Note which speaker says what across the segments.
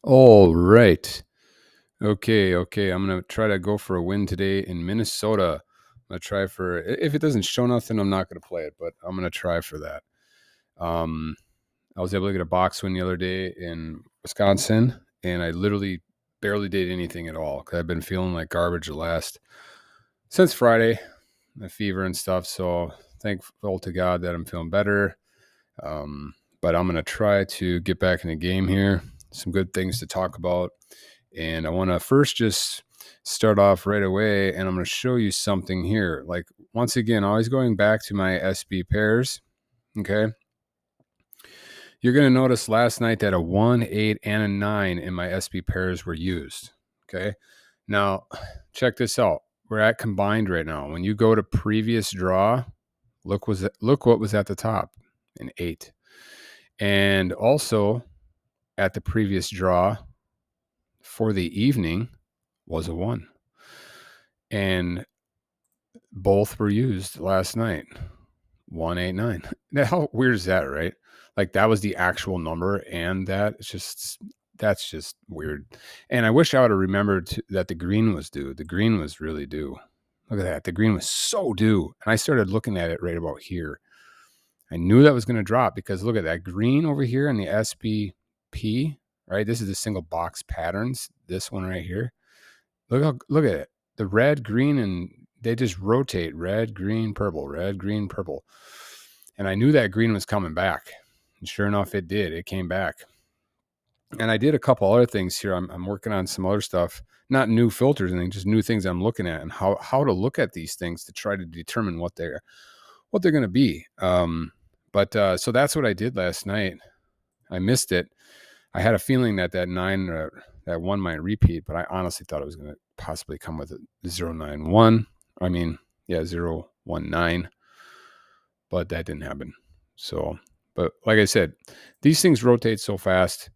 Speaker 1: All right. Okay. I'm gonna try to go for a win today in Minnesota. I'm gonna try for if it doesn't show nothing, I'm not gonna play it, but I'm gonna try for that. Um, I was able to get a box win the other day in Wisconsin, and I literally barely did anything at all because I've been feeling like garbage the last since Friday, the fever and stuff. So thankful to God that I'm feeling better. But I'm gonna try to get back in the game here. Some good things to talk about. And I want to first just start off right away, and I'm going to show you something here. Like, once again, always going back to my SB pairs. Okay. You're going to notice last night that a 1, 8, and a 9 in my SB pairs were used. Okay. Now, check this out. We're at combined right now. When you go to previous draw, look what was at the top, an 8. And also at the previous draw for the evening was a 1. And both were used last night. 189. Now, how weird is that, right? Like that was the actual number, and that's just weird. And I wish I would have remembered that the green was due. The green was really due. Look at that. The green was so due. And I started looking at it right about here. I knew that was going to drop because look at that green over here in the SBP, right? This is the single box patterns. This one right here. Look at it. The red, green, and they just rotate red, green, purple, red, green, purple. And I knew that green was coming back. And sure enough, it did. It came back. And I did a couple other things here. I'm working on some other stuff, not new filters and just new things I'm looking at and how to look at these things to try to determine what they're going to be. So that's what I did last night. I missed it. I had a feeling that 9, that 1 might repeat, but I honestly thought it was going to possibly come with a 091. I mean, yeah, 019, but that didn't happen. So, but like I said, these things rotate so fast.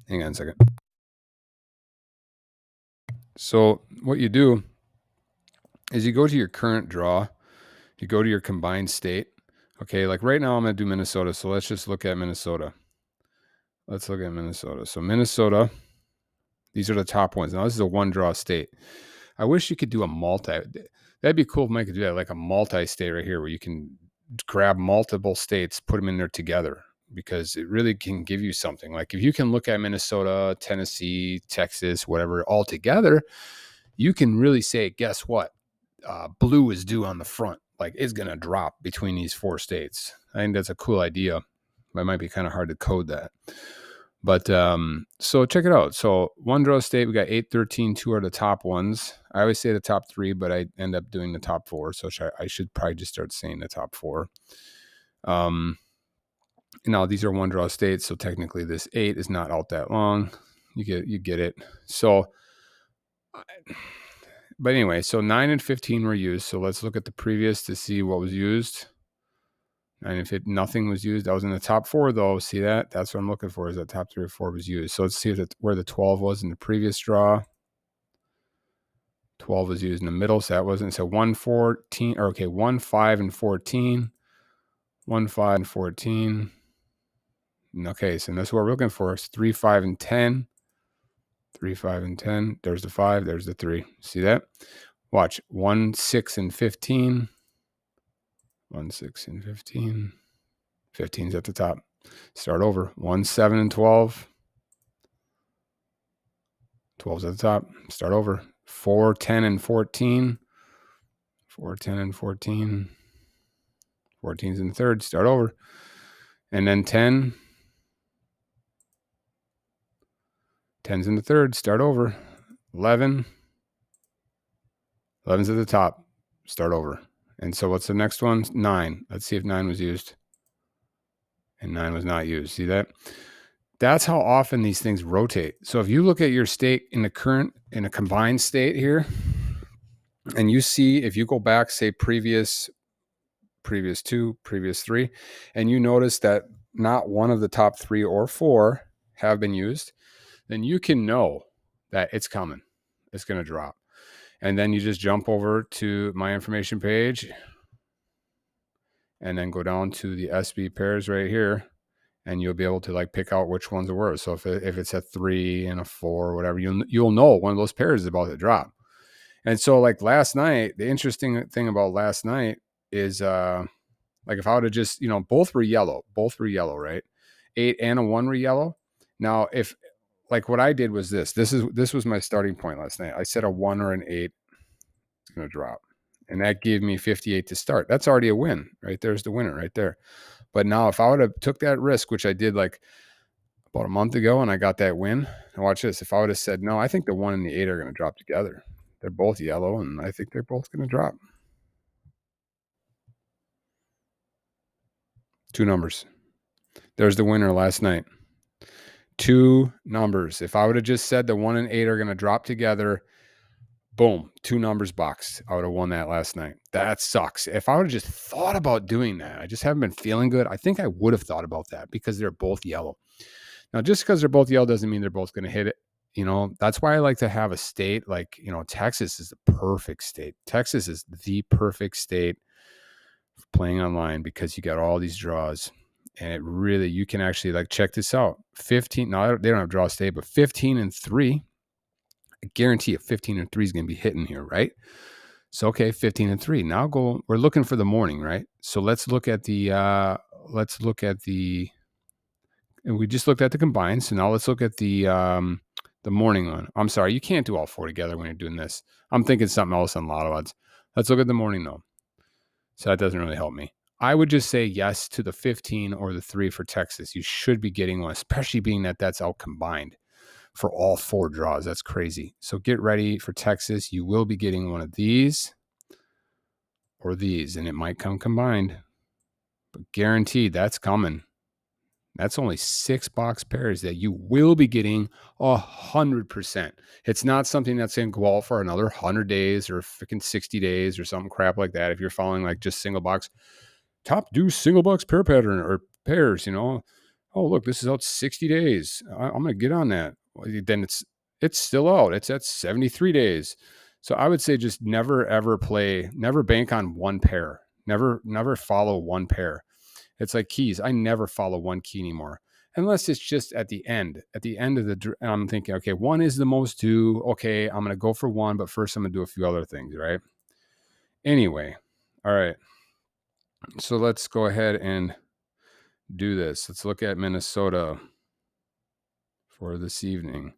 Speaker 1: Hang on a second. So what you do is you go to your current draw, you go to your combined state. Okay, like right now I'm going to do Minnesota. So let's just look at Minnesota. So Minnesota, these are the top ones. Now this is a 1 draw state. I wish you could do a multi. That'd be cool if Mike could do that, like a multi-state right here where you can grab multiple states, put them in there together, because it really can give you something. Like if you can look at Minnesota, Tennessee, Texas, whatever, all together, you can really say, guess what? Blue is due on the front. Like it's going to drop between these 4 states. I think that's a cool idea. It might be kind of hard to code that. But so check it out. So 1 draw state, we got 8, 13, 2 are the top ones. I always say the top 3, but I end up doing the top 4. So I should probably just start saying the top 4. Now these are 1 draw states, so technically this 8 is not out that long. You get it. So, but anyway, so 9 and 15 were used. So let's look at the previous to see what was used. And if nothing was used, I was in the top 4 though. See that? That's what I'm looking for, is that top 3 or 4 was used. So let's see where the 12 was in the previous draw. 12 was used in the middle, so that wasn't. So 1, 14, or okay, 1, 5, and 14. 1, 5, and 14. Okay, so that's what we're looking for. It's 3, 5, and 10. 3, 5, and 10. There's the 5. There's the 3. See that? Watch. 1, 6, and 15. 1, 6, and 15. 15's at the top. Start over. 1, 7, and 12. 12's at the top. Start over. 4, 10, and 14. 4, 10, and 14. 14's in the third. Start over. And then 10. 10's in the third. Start over. 11. 11's at the top. Start over. And so what's the next one? 9. Let's see if 9 was used. And 9 was not used. See that? That's how often these things rotate. So if you look at your state in a combined state here, and you see, if you go back, say previous 2, previous 3, and you notice that not one of the top 3 or 4 have been used, then you can know that it's coming. It's going to drop. And then you just jump over to my information page and then go down to the SB pairs right here. and you'll be able to like pick out which ones are worse. So if it's a 3 and a 4 or whatever, you'll know one of those pairs is about to drop. And so like last night, the interesting thing about last night is like if I would have just, both were yellow, right? 8 and a 1 were yellow. Now, if like what I did was this was my starting point last night. I said a 1 or an 8 is going to drop. And that gave me 58 to start. That's already a win, right? There's the winner right there. But now if I would have took that risk, which I did like about a month ago, and I got that win, and watch this. If I would have said, no, I think the 1 and the 8 are going to drop together. They're both yellow, and I think they're both going to drop. 2 numbers. There's the winner last night. 2 numbers. If I would have just said the 1 and 8 are going to drop together, boom, 2 numbers box. I would have won that last night. That sucks. If I would have just thought about doing that, I just haven't been feeling good. I think I would have thought about that because they're both yellow. Now, just because they're both yellow doesn't mean they're both going to hit it. That's why I like to have a state like, Texas is the perfect state. Texas is the perfect state for playing online because you got all these draws. And it really, you can actually like check this out. 15, no, they don't have draw state, but 15 and 3. I guarantee you 15 and 3 is going to be hitting here, right? So, okay, 15 and 3. Now we're looking for the morning, right? So let's look at the, and we just looked at the combined. So now let's look at the morning one. I'm sorry, you can't do all 4 together when you're doing this. I'm thinking something else on Lotto odds. Let's look at the morning though. So that doesn't really help me. I would just say yes to the 15 or the 3 for Texas. You should be getting one, especially being that that's out combined for all 4 draws. That's crazy. So get ready for Texas. You will be getting one of these or these, and it might come combined, but guaranteed that's coming. That's only 6 box pairs that you will be getting 100%. It's not something that's going to go out for another 100 days or freaking 60 days or something crap like that. If you're following like just single box, top due single box pair pattern or pairs, oh, look, this is out 60 days. I'm going to get on that. Then it's still out. It's at 73 days. So I would say just never, ever never bank on one pair. Never follow one pair. It's like keys. I never follow one key anymore. Unless it's just at the end of the, I'm thinking, okay, 1 is the most due. Okay, I'm going to go for 1, but first I'm going to do a few other things, right? Anyway, all right. So let's go ahead and do this. Let's look at Minnesota for this evening.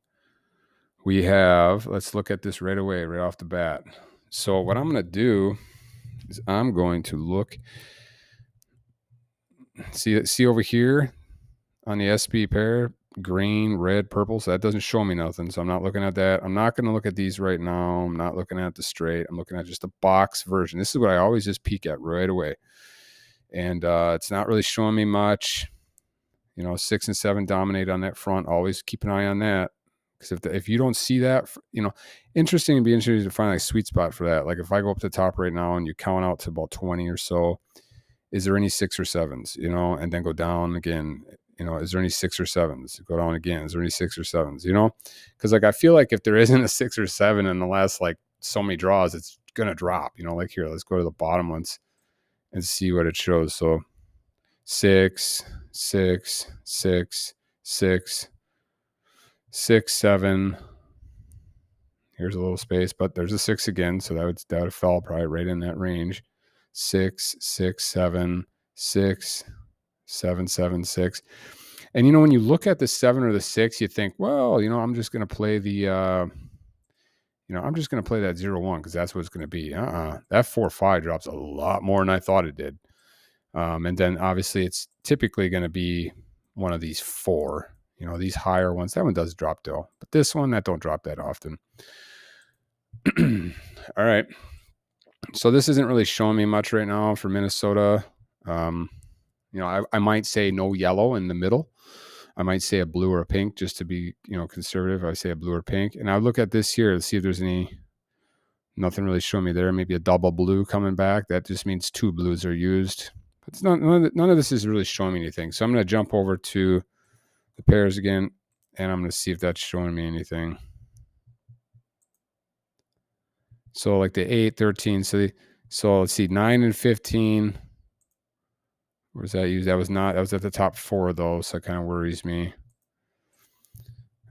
Speaker 1: Let's look at this right away, right off the bat. So what I'm going to do is I'm going to look, see over here on the SB pair, green, red, purple. So that doesn't show me nothing. So I'm not looking at that. I'm not going to look at these right now. I'm not looking at the straight. I'm looking at just a box version. This is what I always just peek at right away. And it's not really showing me much. 6 and 7 dominate on that front. Always keep an eye on that. Because if you don't see that, interesting, it'd be interesting to find like a sweet spot for that. Like if I go up to the top right now and you count out to about 20 or so, is there any 6 or 7s, and then go down again, is there any 6 or 7s? Go down again. Is there any 6 or 7s, Because like I feel like if there isn't a 6 or 7 in the last like so many draws, it's going to drop, like here, let's go to the bottom ones and see what it shows. So 6, 6, 6, 6, 6, 7. Here's a little space, but there's a 6 again. So that would fall probably right in that range. 6, 6, 7, 6, 7, 7, 6. And when you look at the 7 or the 6, you think, well, I'm just going to play the, I'm just going to play that 0-1 because that's what it's going to be. That 4-5 drops a lot more than I thought it did. And then obviously it's typically going to be one of these 4, these higher ones. That one does drop though, but this one, that don't drop that often. All right. So this isn't really showing me much right now for Minnesota. I might say no yellow in the middle. I might say a blue or a pink just to be, conservative. I say a blue or pink. And I look at this here to see if there's nothing really showing me there. Maybe a double blue coming back. That just means 2 blues are used. But it's none of this is really showing me anything. So I'm going to jump over to the pairs again, and I'm going to see if that's showing me anything. So like the 8, 13. So let's see, 9 and 15 Where's that used? That was at the top 4 though, so it kind of worries me.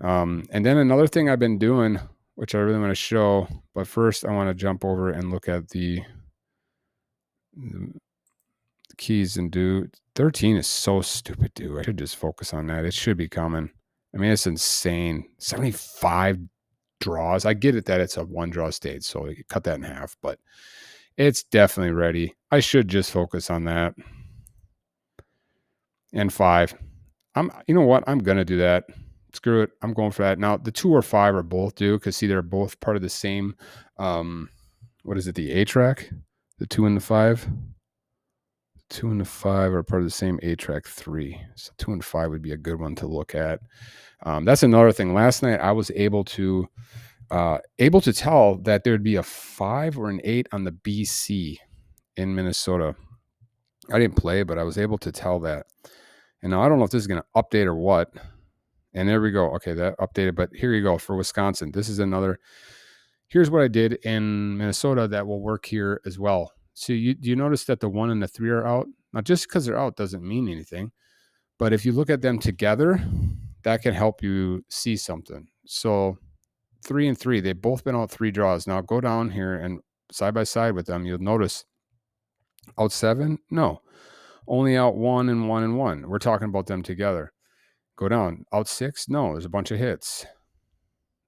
Speaker 1: And then another thing I've been doing, which I really want to show, but first I want to jump over and look at the keys and do 13 is so stupid, dude. I should just focus on that. It should be coming. I mean, it's insane. 75 draws. I get it that it's a 1 draw stage, so you cut that in half, but it's definitely ready. I should just focus on that. And 5. You know what? I'm gonna do that. Screw it. I'm going for that. Now the 2 or 5 are both due because see, they're both part of the same. What is it? The A track. The 2 and the 5. 2 and the 5 are part of the same A track 3. So 2 and 5 would be a good one to look at. That's another thing. Last night I was able to tell that there'd be a 5 or an 8 on the BC in Minnesota. I didn't play, but I was able to tell that. And now I don't know if this is going to update or what. And there we go. Okay, that updated. But here you go for Wisconsin. This is another. Here's what I did in Minnesota that will work here as well. So do you notice that the 1 and the 3 are out? Now, just because they're out doesn't mean anything. But if you look at them together, that can help you see something. So 3 and 3, they've both been out 3 draws. Now go down here and side by side with them, you'll notice out 7, no. Only out 1 and 1 and 1. We're talking about them together. Go down. Out 6, no. There's a bunch of hits.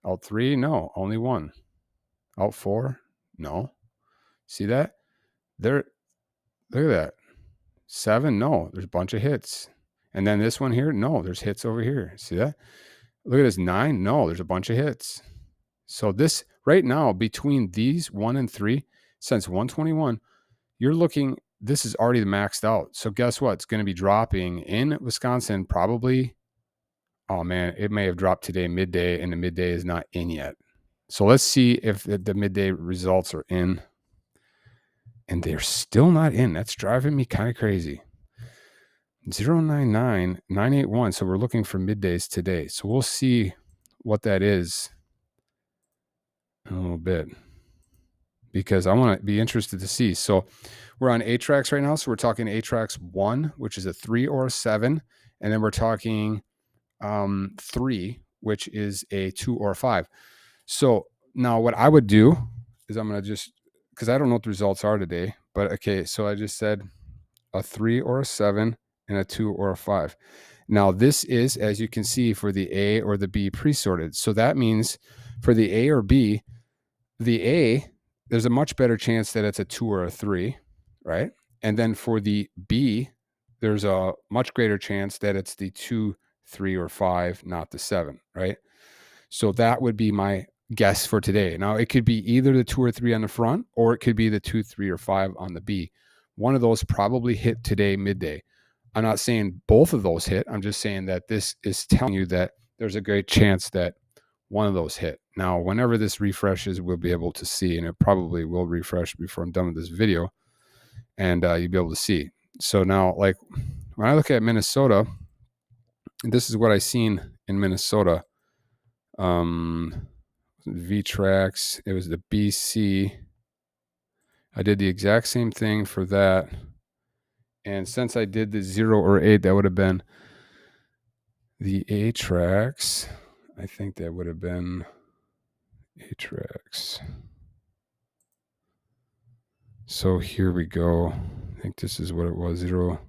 Speaker 1: Out 3, no. Only 1. Out 4, no. See that? Look at that. 7, no. There's a bunch of hits. And then this one here, no. There's hits over here. See that? Look at this 9, no. There's a bunch of hits. So this right now between these 1 and 3, since 121, you're looking. This is already maxed out. So guess what? It's going to be dropping in Wisconsin probably. Oh man, it may have dropped today midday, and the midday is not in yet. So let's see if the midday results are in. And they're still not in. That's driving me kind of crazy. 099981. So we're looking for middays today. So we'll see what that is in a little bit, because I want to be interested to see. So we're on A tracks right now. So we're talking A tracks 1, which is a 3 or a 7. And then we're talking 3, which is a 2 or a 5. So now what I would do is I'm going to just, because I don't know what the results are today, but okay. So I just said a 3 or a 7 and a 2 or a 5. Now this is, as you can see, for the A or the B pre-sorted. So that means for the A or B, the A, there's a much better chance that it's a 2 or a 3, right? And then for the B, there's a much greater chance that it's the 2, 3, or 5, not the 7, right? So that would be my guess for today. Now it could be either the 2 or 3 on the front, or it could be the 2, 3, or 5 on the B. One of those probably hit today midday. I'm not saying both of those hit. I'm just saying that this is telling you that there's a great chance that one of those hit. Now, whenever this refreshes, we'll be able to see, and it probably will refresh before I'm done with this video, and you'll be able to see. So now, like when I look at Minnesota, this is what I seen in Minnesota. V-Tracks, it was the BC. I did the exact same thing for that. And since I did the 0 or 8, that would have been the A tracks. I think that would have been A tracks. So here we go. I think this is what it was. 0.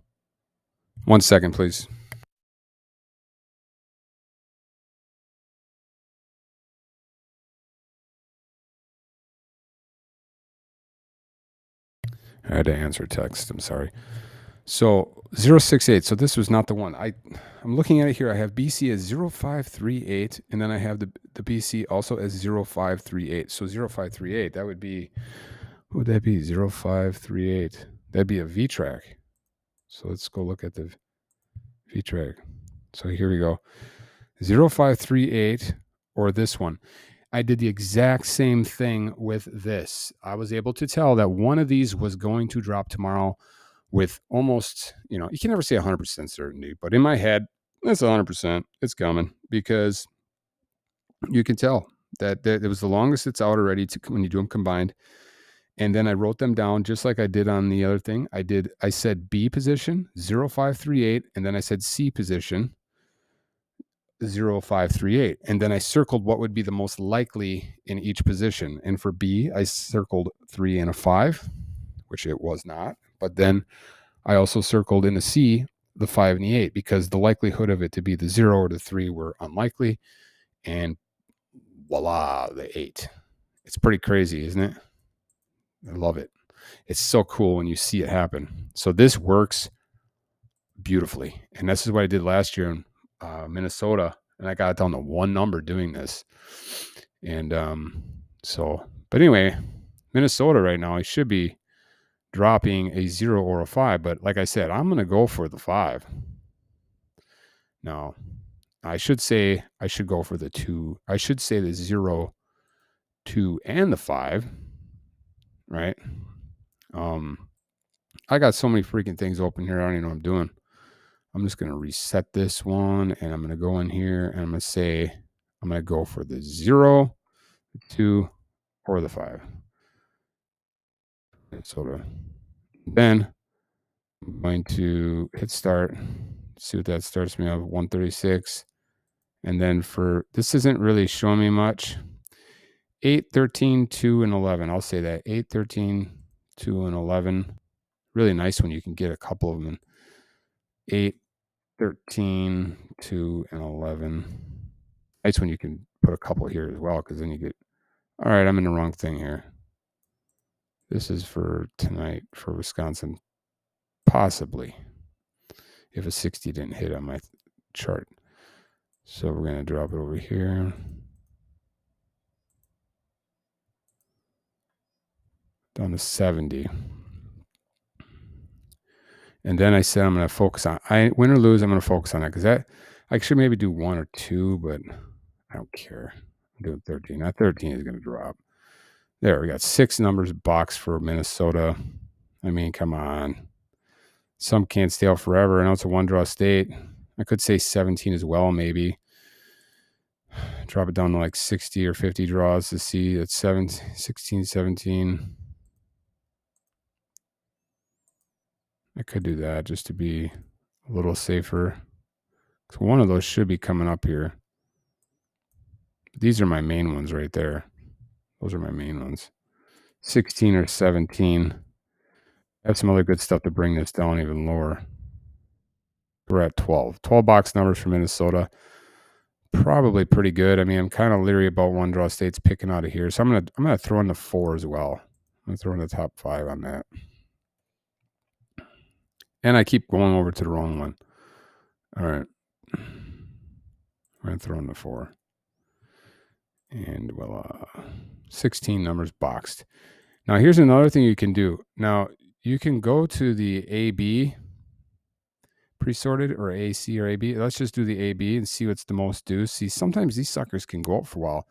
Speaker 1: 1 second, please. I had to answer text. I'm sorry. So 068. So this was not the one. I'm looking at it here. I have BC as 0538, and then I have the BC also as 0538. So 0538, that would be, what would that be? 0538. That'd be a V track. So let's go look at the V track. So here we go. 0538 or this one. I did the exact same thing with this. I was able to tell that one of these was going to drop tomorrow with almost, you can never say 100% certainty, but in my head, that's 100%. It's coming, because you can tell that it was the longest it's out already when you do them combined. And then I wrote them down just like I did on the other thing. I said B position 0538, and then I said C position 0538. And then I circled what would be the most likely in each position. And for B, I circled 3 and a 5, which it was not. But then I also circled in the C the 5 and the 8 because the likelihood of it to be the 0 or the 3 were unlikely. And voila, the 8. It's pretty crazy, isn't it? I love it. It's so cool when you see it happen. So this works beautifully. And this is what I did last year in Minnesota. And I got down to one number doing this. And but anyway, Minnesota right now, I should be dropping a 0 or a 5. But like I said, I'm going to go for the 5. Now, I should say I should go for the 2. I should say the 0, 2, and the 5. Right? I got so many freaking things open here. I don't even know what I'm doing. I'm just going to reset this one, and I'm going to go in here, and I'm going to say I'm going to go for the 0, the 2, or the 5. So then I'm going to hit start, see what that starts me off, 136. And then for, this isn't really showing me much. 8, 13, 2, and 11. I'll say that. 8, 13, 2, and 11. Really nice when you can get a couple of them. 8, 13, 2, and 11. Nice when you can put a couple here as well, because then you get, all right, I'm in the wrong thing here. This is for tonight for Wisconsin, possibly, if a 60 didn't hit on my chart. So we're going to drop it over here. Down to 70. And then I said I'm going to focus on, win or lose, I'm going to focus on that, because that, I should maybe do 1 or 2, but I don't care. I'm doing 13. That 13 is going to drop. There, we got 6 numbers boxed for Minnesota. I mean, come on. Some can't stay out forever. I know it's a one-draw state. I could say 17 as well, maybe. Drop it down to like 60 or 50 draws to see. It's 16, 17. I could do that just to be a little safer. So one of those should be coming up here. These are my main ones right there. Those are my main ones. 16 or 17. I have some other good stuff to bring this down even lower. We're at 12. 12 box numbers for Minnesota. Probably pretty good. I mean, I'm kind of leery about one draw states picking out of here. So I'm gonna throw in the 4 as well. I'm gonna throw in the top 5 on that. And I keep going over to the wrong one. All right. We're gonna throw in the 4. And 16 numbers boxed. Now here's another thing you can do. Now you can go to the AB pre-sorted or AC or AB. Let's just do the AB and see what's the most due. See, sometimes these suckers can go up for a while,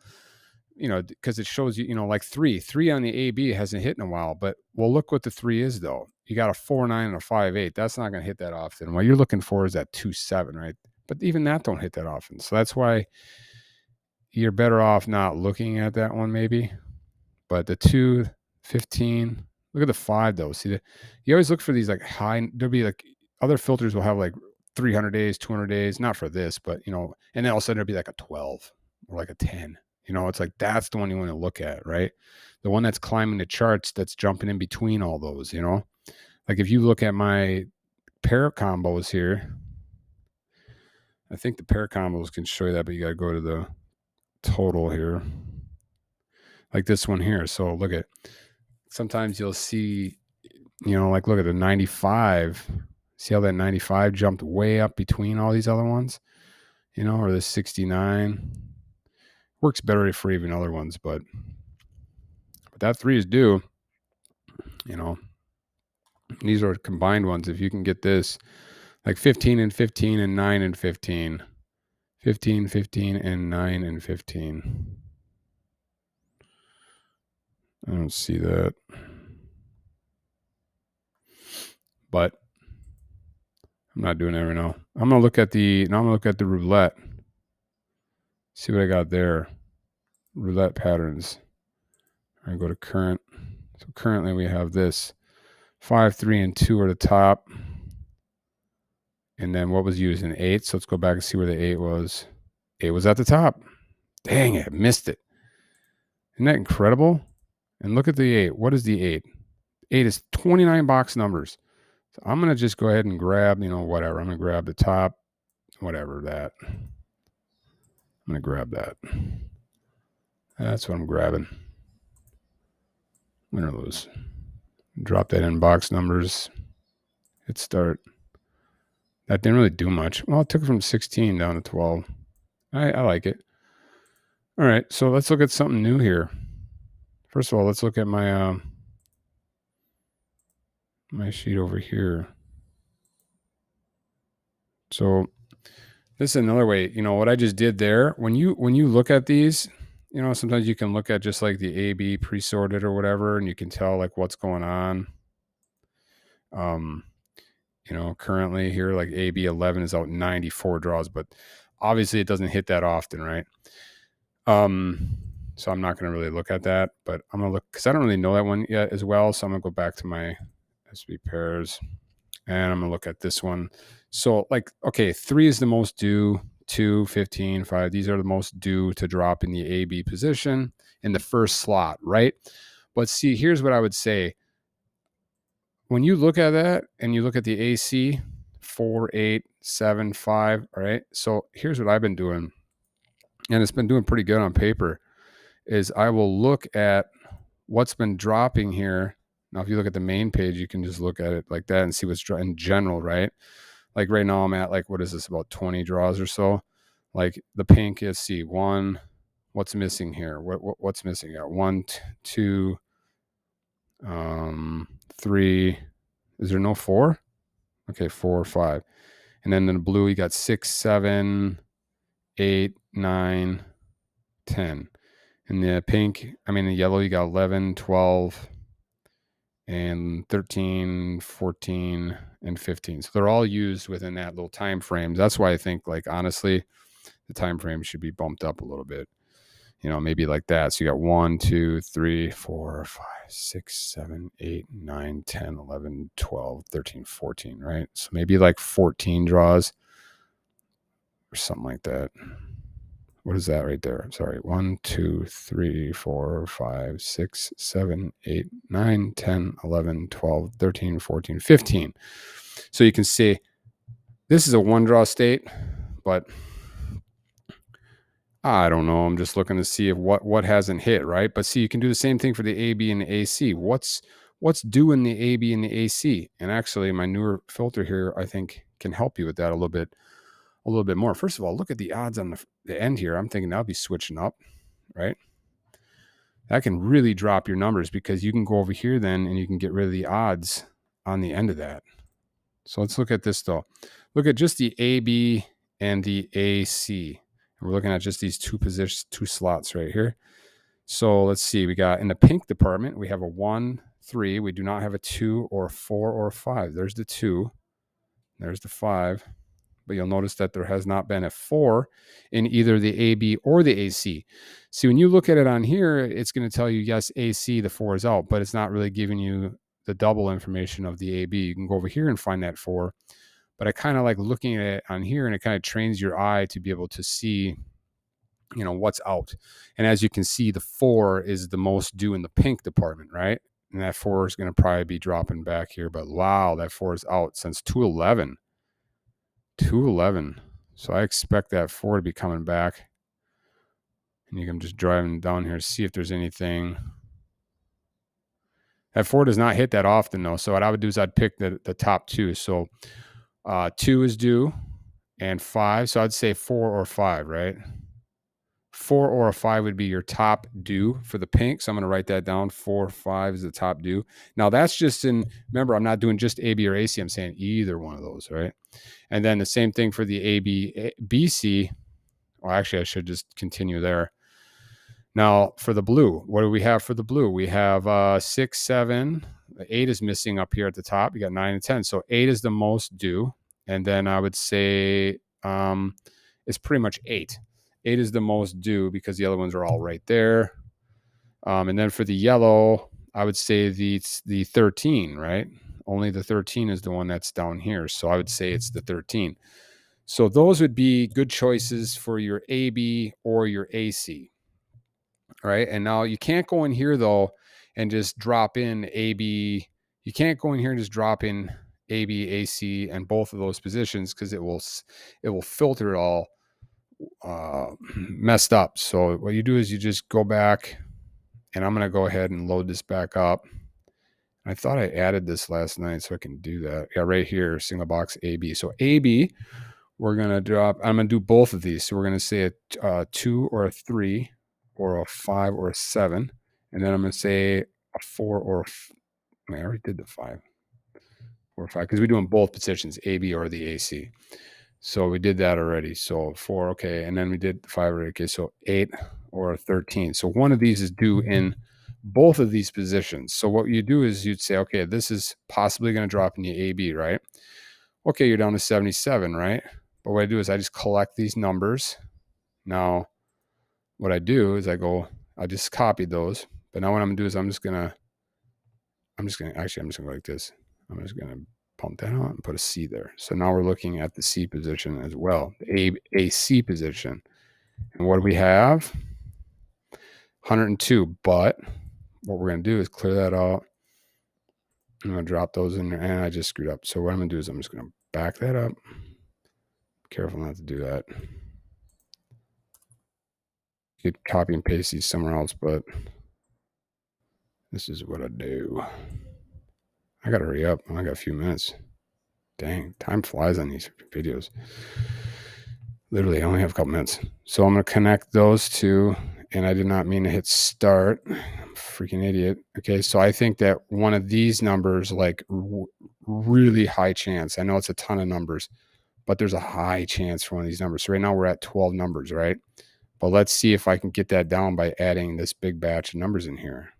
Speaker 1: because it shows you, like 3 on the AB hasn't hit in a while, but well, look what the 3 is though. You got a 4-9 and a 5-8. That's not going to hit that often. What you're looking for is that 2-7, right? But even that don't hit that often. So that's why you're better off not looking at that one maybe. But the 2, 15, look at the 5 though. See, you always look for these like high, there'll be like other filters will have like 300 days, 200 days, not for this, but and then all of a sudden there'll be like a 12 or like a 10. It's like that's the one you want to look at, right? The one that's climbing the charts, that's jumping in between all those, Like if you look at my pair combos here, I think the pair combos can show you that, but you got to go to the total here. Like this one here. So look at, sometimes you'll see, like look at the 95. See how that 95 jumped way up between all these other ones, or the 69. Works better for even other ones, but that 3 is due. These are combined ones. If you can get this, like 15 and 15 and 9 and 15. 15, 15, and 9 and 15. I don't see that. But I'm not doing it right now. I'm gonna look at the roulette. See what I got there. Roulette patterns. I'm gonna go to current. So currently we have this 5, 3, and 2 are the top. And then what was used in 8? So let's go back and see where the 8 was. 8 was at the top. Dang it, missed it. Isn't that incredible? And look at the 8. What is the 8? 8 is 29 box numbers. So I'm going to just go ahead and grab, whatever. I'm going to grab the top, whatever that. I'm going to grab that. That's what I'm grabbing. Win or lose. Drop that in box numbers. Hit start. That didn't really do much. Well, it took it from 16 down to 12. I like it. All right, so let's look at something new here. First of all, let's look at my my sheet over here. So this is another way, what I just did there. When you look at these, sometimes you can look at just like the A-B pre-sorted or whatever, and you can tell like what's going on. Currently here, like AB 11 is out 94 draws, but obviously it doesn't hit that often, right? So I'm not going to really look at that, but I'm going to look because I don't really know that one yet as well. So I'm going to go back to my SB pairs and I'm going to look at this one. So like, okay, 3 is the most due, 2, 15, 5. These are the most due to drop in the AB position in the first slot, right? But see, here's what I would say. When you look at that and you look at the AC, 4, 8, 7, 5, all right? So here's what I've been doing, and it's been doing pretty good on paper, is I will look at what's been dropping here. Now, if you look at the main page, you can just look at it like that and see what's in general, right? Like right now I'm at like, what is this, about 20 draws or so? Like the pink is, see, 1, what's missing here? What's missing here? 1, 2, 3. Is there no 4? Okay, 4, 5. And then in the blue, you got 6, 7, 8, 9, 10. In the pink, the yellow, you got 11, 12, and 13, 14, and 15. So they're all used within that little time frame. That's why I think, like, honestly, the time frame should be bumped up a little bit. Maybe like that. So you got 1, 2, 3, 4, 5, 6, 7, 8, 9, 10, 11, 12, 13, 14, right? So maybe like 14 draws or something like that. What is that right there? Sorry. 1, 2, 3, 4, 5, 6, 7, 8, 9, 10, 11, 12, 13, 14, 15. So you can see this is a 1-draw state, but I don't know. I'm just looking to see if what hasn't hit, right? But see, you can do the same thing for the AB and the AC. What's due in the AB and the AC? And actually, my newer filter here, I think, can help you with that a little bit more. First of all, look at the odds on the end here. I'm thinking that'll be switching up, right? That can really drop your numbers because you can go over here then and you can get rid of the odds on the end of that. So let's look at this though. Look at just the AB and the AC. We're looking at just these two slots right here. So let's see. We got in the pink department, we have a 1, 3. We do not have a 2 or a 4 or a 5. There's the 2. There's the 5. But you'll notice that there has not been a 4 in either the AB or the AC. See, when you look at it on here, it's going to tell you, yes, AC, the 4 is out, but it's not really giving you the double information of the AB. You can go over here and find that 4. But I kind of like looking at it on here, and it kind of trains your eye to be able to see, what's out. And as you can see, the 4 is the most due in the pink department, right? And that 4 is going to probably be dropping back here. But wow, that 4 is out since 211. 211. So I expect that 4 to be coming back. And you can just driving down here to see if there's anything. That 4 does not hit that often, though. So what I would do is I'd pick the top 2. So 2 is due and 5. So I'd say 4 or 5, right? 4 or a 5 would be your top due for the pink. So I'm going to write that down. 4 or 5 is the top due. Now that's just remember, I'm not doing just AB or AC. I'm saying either one of those, right? And then the same thing for the AB, BC. Well, actually, I should just continue there. Now for the blue, what do we have for the blue? We have 6, 7. 8 is missing up here at the top. You got 9 and 10. So 8 is the most due. And then I would say it's pretty much 8. 8 is the most due because the other ones are all right there. And then for the yellow, I would say the 13, right? Only the 13 is the one that's down here. So I would say it's the 13. So those would be good choices for your AB or your AC, right? And now you can't go in here though and just drop in AB. You can't go in here and just drop in AB, AC, and both of those positions because it will filter it all messed up. So what you do is you just go back, and I'm going to go ahead and load this back up. I thought I added this last night, so I can do that. Yeah, right here, single box AB. So AB, we're going to drop, I'm going to do both of these. So we're going to say a 2 or a 3 or a 5 or a 7. And then I'm going to say a 4 or I already did the 5 or 5 because we're doing both positions, AB or the AC. So we did that already. So 4, okay. And then we did 5, okay. So 8 or 13. So one of these is due in both of these positions. So what you do is you'd say, okay, this is possibly going to drop in the AB, right? Okay, you're down to 77, right? But what I do is I just collect these numbers. Now, what I do is I just copied those. But now what I'm going to do is I'm just going to go like this. I'm just going to pump that out and put a C there. So now we're looking at the C position as well, the AC position. And what do we have? 102. But what we're going to do is clear that out. I'm going to drop those in there, and I just screwed up. So what I'm going to do is I'm just going to back that up. Careful not to do that. You could copy and paste these somewhere else, but this is what I do. I got to hurry up. I got a few minutes. Dang, time flies on these videos. Literally, I only have a couple minutes. So I'm going to connect those two, and I did not mean to hit start. I'm a freaking idiot. Okay, so I think that one of these numbers, like really high chance. I know it's a ton of numbers, but there's a high chance for one of these numbers. So right now we're at 12 numbers, right? But let's see if I can get that down by adding this big batch of numbers in here.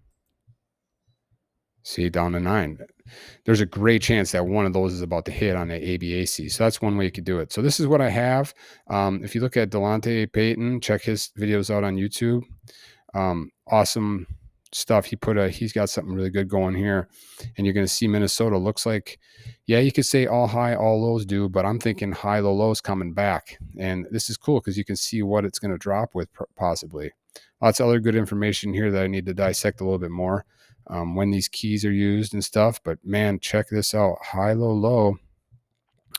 Speaker 1: See, down to 9. There's a great chance that one of those is about to hit on the ABAC. So that's one way you could do it. So this is what I have. If you look at Delonte Payton, check his videos out on YouTube. Awesome stuff. He's got something really good going here. And you're going to see Minnesota looks like, yeah, you could say all high, all lows do, but I'm thinking high, low, lows coming back. And this is cool because you can see what it's going to drop with possibly. Lots of other good information here that I need to dissect a little bit more. When these keys are used and stuff, but man, check this out. High, low, low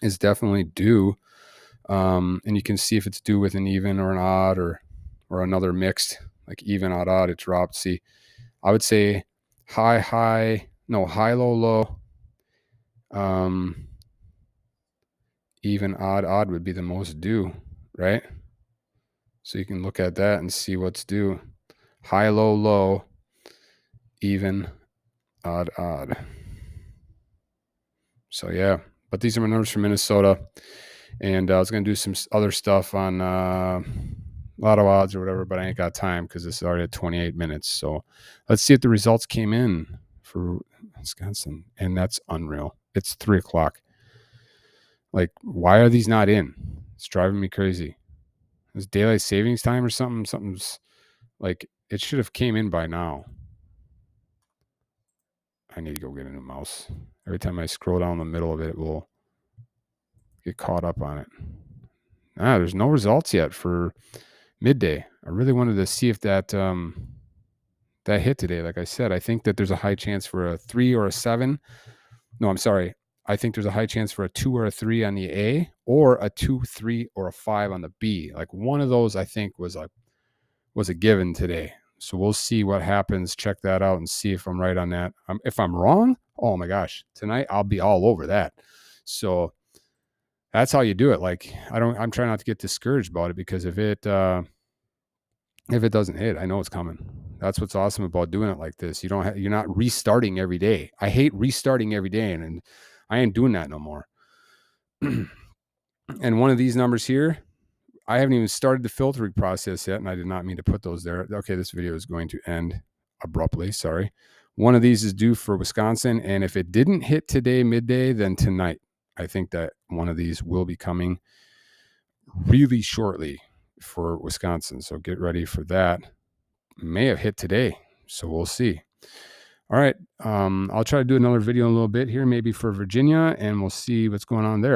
Speaker 1: is definitely due. And you can see if it's due with an even or an odd or another mixed, like even, odd, odd, it dropped. See, I would say high, low. Even, odd would be the most due, right? So you can look at that and see what's due. High, low, even, odd. So yeah, but these are my numbers for Minnesota, and I was going to do some other stuff on Lotto odds or whatever, but I ain't got time because this is already at 28 minutes. So let's see if the results came in for Wisconsin, and that's unreal. It's 3:00. Like, why are these not in? It's driving me crazy. Is daylight savings time or something? Something's like, it should have came in by now. I need to go get a new mouse. Every time I scroll down the middle of it, it will get caught up on it. There's no results yet for midday. I really wanted to see if that hit today. Like I said, I think that there's a high chance for a 3 or a 7. No, I'm sorry. I think there's a high chance for a 2 or a 3 on the A, or a 2, 3, or a 5 on the B. Like one of those, I think was a given today. So we'll see what happens. Check that out and see if I'm right on that. If I'm wrong, oh my gosh, tonight I'll be all over that. So that's how you do it. Like I'm trying not to get discouraged about it, because if it doesn't hit, I know it's coming. That's what's awesome about doing it like this. You're not restarting every day. I hate restarting every day, and I ain't doing that no more. And one of these numbers here, I haven't even started the filtering process yet, and I did not mean to put those there. Okay, this video is going to end abruptly. Sorry. One of these is due for Wisconsin, and if it didn't hit today midday, then tonight, I think that one of these will be coming really shortly for Wisconsin. So get ready for that. May have hit today, so we'll see. All right. I'll try to do another video in a little bit here, maybe for Virginia, and we'll see what's going on there.